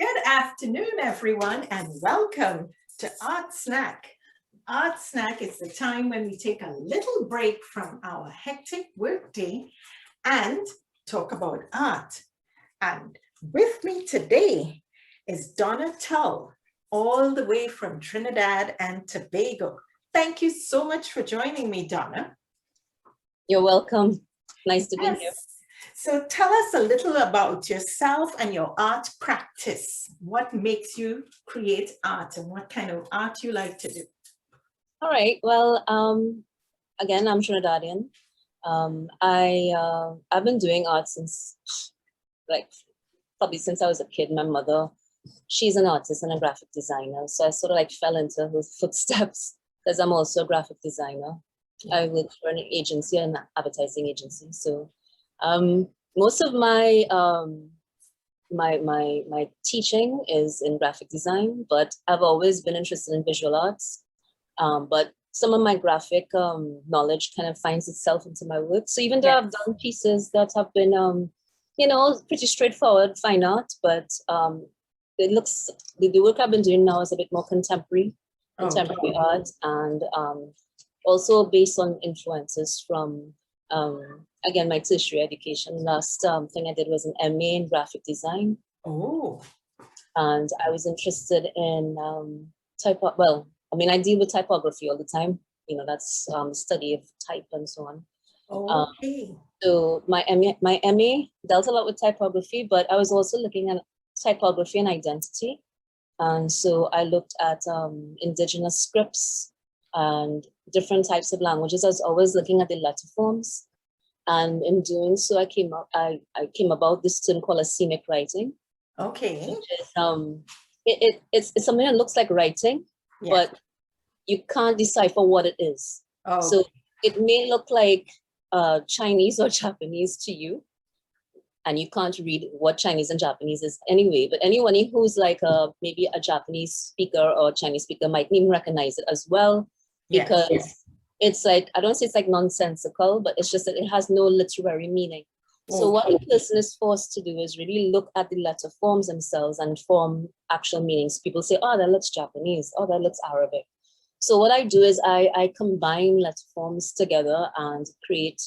Good afternoon, everyone, and welcome to Art Snack. Art Snack is the time when we take a little break from our hectic workday and talk about art. And with me today is Donna Tull, all the way from Trinidad and Tobago. Thank you so much for joining me, Donna. You're welcome. Nice to be here. So tell us a little about yourself and your art practice. What makes you create art and what kind of art you like to do? All right. Well, again, I'm Trinidadian. I've been doing art since probably since I was a kid. My mother, she's an artist and a graphic designer. So I sort of fell into her footsteps because I'm also a graphic designer. I work for an agency, an advertising agency. So most of my my teaching is in graphic design, but I've always been interested in visual arts. But some of my graphic knowledge kind of finds itself into my work. So even though I've done pieces that have been, you know, pretty straightforward fine art, but it looks, the work I've been doing now is a bit more contemporary art, and also based on influences from, again, my tertiary education. Last thing I did was an MA in graphic design. Oh. And I was interested in I deal with typography all the time. You know, that's study of type and so on. Okay. So my MA dealt a lot with typography, but I was also looking at typography and identity. And so I looked at indigenous scripts and different types of languages. I was always looking at the letter forms. And in doing so, I came about this term called asemic writing. Okay. Which is, it's something that looks like writing, but you can't decipher what it is. Oh. So it may look like Chinese or Japanese to you, and you can't read what Chinese and Japanese is anyway. But anyone who's maybe a Japanese speaker or Chinese speaker might even recognize it as well, because it's I don't say it's nonsensical, but it's just that it has no literary meaning. Okay. So what the person is forced to do is really look at the letter forms themselves and form actual meanings. People say, oh, that looks Japanese, oh, that looks Arabic. So what I do is I combine letter forms together and create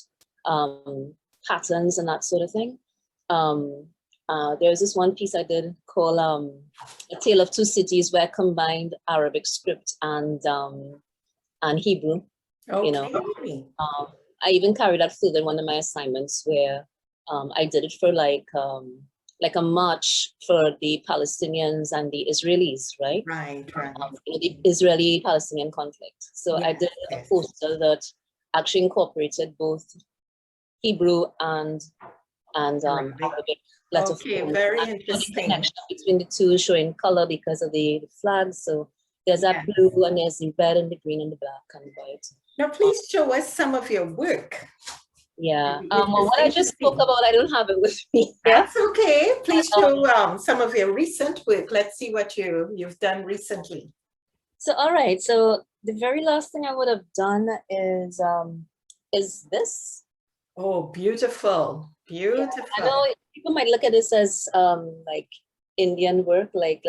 patterns and that sort of thing. There's this one piece I did called A Tale of Two Cities, where I combined Arabic script and Hebrew. Okay. You know, I even carried that further in one of my assignments where I did it for like a march for the Palestinians and the Israelis, right? Right. The Israeli-Palestinian conflict. So I did a poster that actually incorporated both Hebrew and Arabic letter forms. Very interesting. The connection between the two, showing color because of the flags. So there's that blue, and there's the red and the green and the black and the white. Now, please show us some of your work. Yeah. Well, what I just spoke about, I don't have it with me. That's okay. Please show some of your recent work. Let's see what you've done recently. So, all right. So the very last thing I would have done is this. Oh, beautiful. Beautiful. Yeah, I know people might look at this as Indian work, like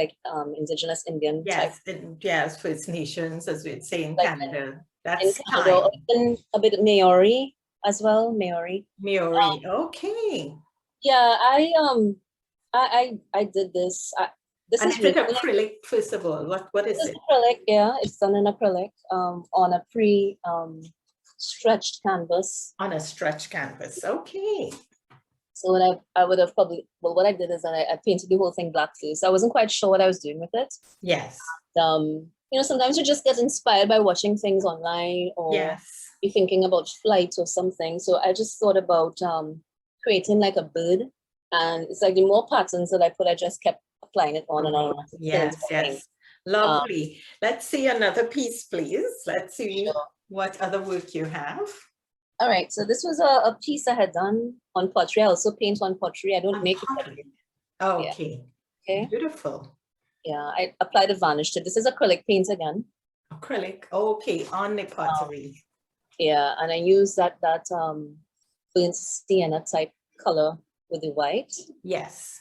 indigenous Indian type. Yes, First Nations, as we'd say in Canada. That's in Canada, even a bit Maori as well. Maori. Okay. Yeah, I did this. This and is it acrylic, first of all. What is it? Acrylic, yeah. It's done in acrylic on a stretched canvas. On a stretched canvas, okay. So what I would have probably, well, what I did is that I painted the whole thing black too. So I wasn't quite sure what I was doing with it. Yes. You know, sometimes you just get inspired by watching things online, or you're thinking about flight or something. So I just thought about creating like a bird, and it's like the more patterns that I put, I just kept applying it on and on. Yes. Lovely. Let's see another piece, please. Let's see what other work you have. All right, so this was a piece I had done on pottery. I also paint on pottery. I don't make it. Okay. Yeah. Okay. Beautiful. Yeah, I applied a varnish to this. Is acrylic paint again. Acrylic, okay, on the pottery. Yeah, and I use that burnt sienna type color with the white. Yes.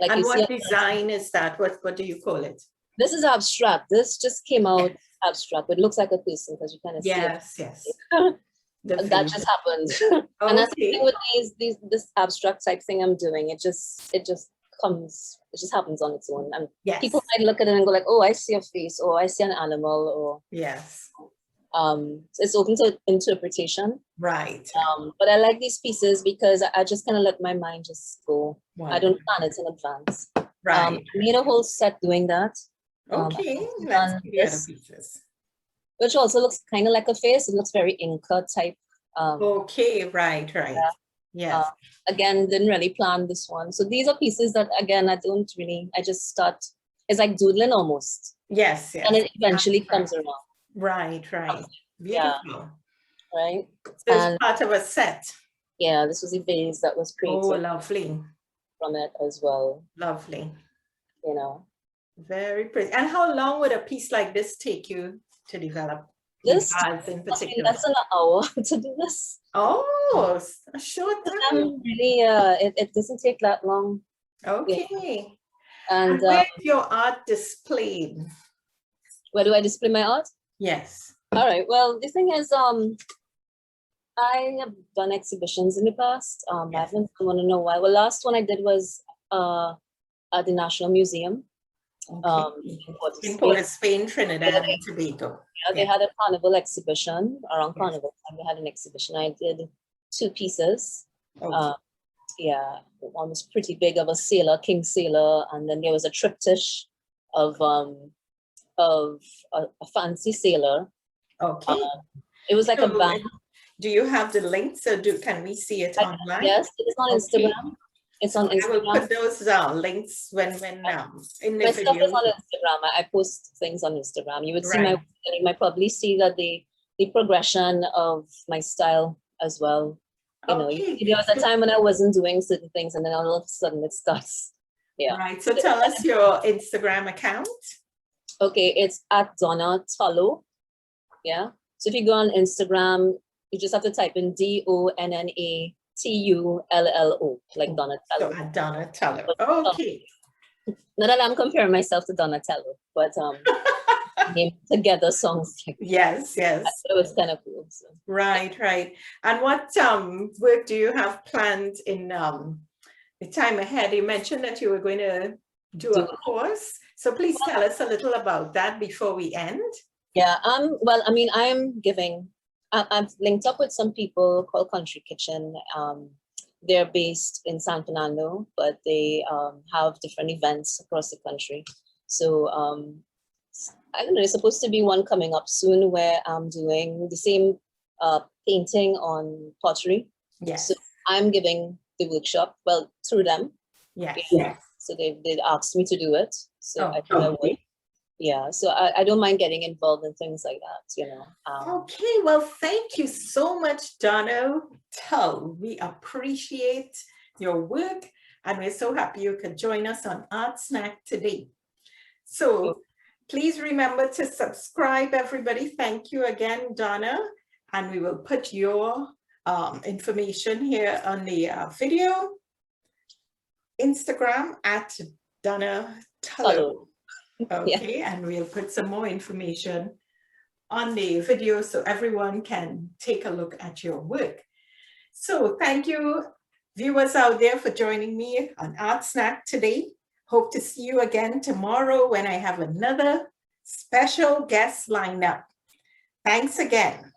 Like And you see, what design is that? What do you call it? this is abstract. This just came out abstract, but it looks like a person because you kind of see it. Yes. That just happened. And that's the thing with this abstract type thing I'm doing. It just happens on its own. And people might look at it and go like, oh, I see a face, or I see an animal, or it's open to interpretation. Right. But I like these pieces because I just kind of let my mind just go. Wow. I don't plan it in advance. Right. I made a whole set doing that. Okay, let's see the other pieces. Which also looks kind of like a face. It looks very Inca type. Okay, right. Yes. Again, didn't really plan this one. So these are pieces that, again, I just start, it's like doodling almost. Yes. And it eventually comes around. Right. Beautiful. Yeah. Right. So it's part of a set. Yeah, this was a vase that was created. Oh, lovely. From it as well. Lovely. You know. Very pretty. And how long would a piece like this take you to develop? This in particular? I mean, that's an hour to do this. Oh, a short time. Really, it doesn't take that long. Okay. Yeah. And where's your art displayed? Where do I display my art? Yes. All right. Well, the thing is, I have done exhibitions in the past. I haven't done one in a while. Well, last one I did was at the National Museum. In Port of Spain, Trinidad and Tobago. Yeah, they had a carnival exhibition around carnival time. They had an exhibition. I did 2 pieces. One was pretty big of a sailor, king sailor, and then there was a triptych of a fancy sailor. Okay. It was like a band. Do you have the links, or can we see it online? Yes, it is on Instagram. It's on Instagram. I will put those links when in the my video. stuff is on Instagram. I post things on Instagram. You would see you might probably see that the progression of my style as well. You know, there was a time when I wasn't doing certain things, and then all of a sudden it starts. Yeah. Right. So tell us your Instagram account. Okay, it's at Donna Tull. Yeah. So if you go on Instagram, you just have to type in DonnaTullo, like Donna Tull. So Donna Tull. Okay. Not that I'm comparing myself to Donna Tull, but name together songs. Yes. It was kind of cool. So. Right. And what work do you have planned in the time ahead? You mentioned that you were going to do a course. So please tell us a little about that before we end. Yeah. Well, I mean, I've linked up with some people called Country Kitchen. They're based in San Fernando, but they have different events across the country. So I don't know, there's supposed to be one coming up soon where I'm doing the same painting on pottery. Yes. So I'm giving the workshop, well, through them. Yes. So they asked me to do it. So I think I would. Yeah, so I don't mind getting involved in things like that, you know. Okay, well, thank you so much, Donna Tull. We appreciate your work, and we're so happy you could join us on Art Snack today. So please remember to subscribe, everybody. Thank you again, Donna, and we will put your information here on the video. Instagram at Donna Tull. Okay, and we'll put some more information on the video so everyone can take a look at your work. So thank you, viewers out there, for joining me on Art Snack today. Hope to see you again tomorrow when I have another special guest lined up. Thanks again.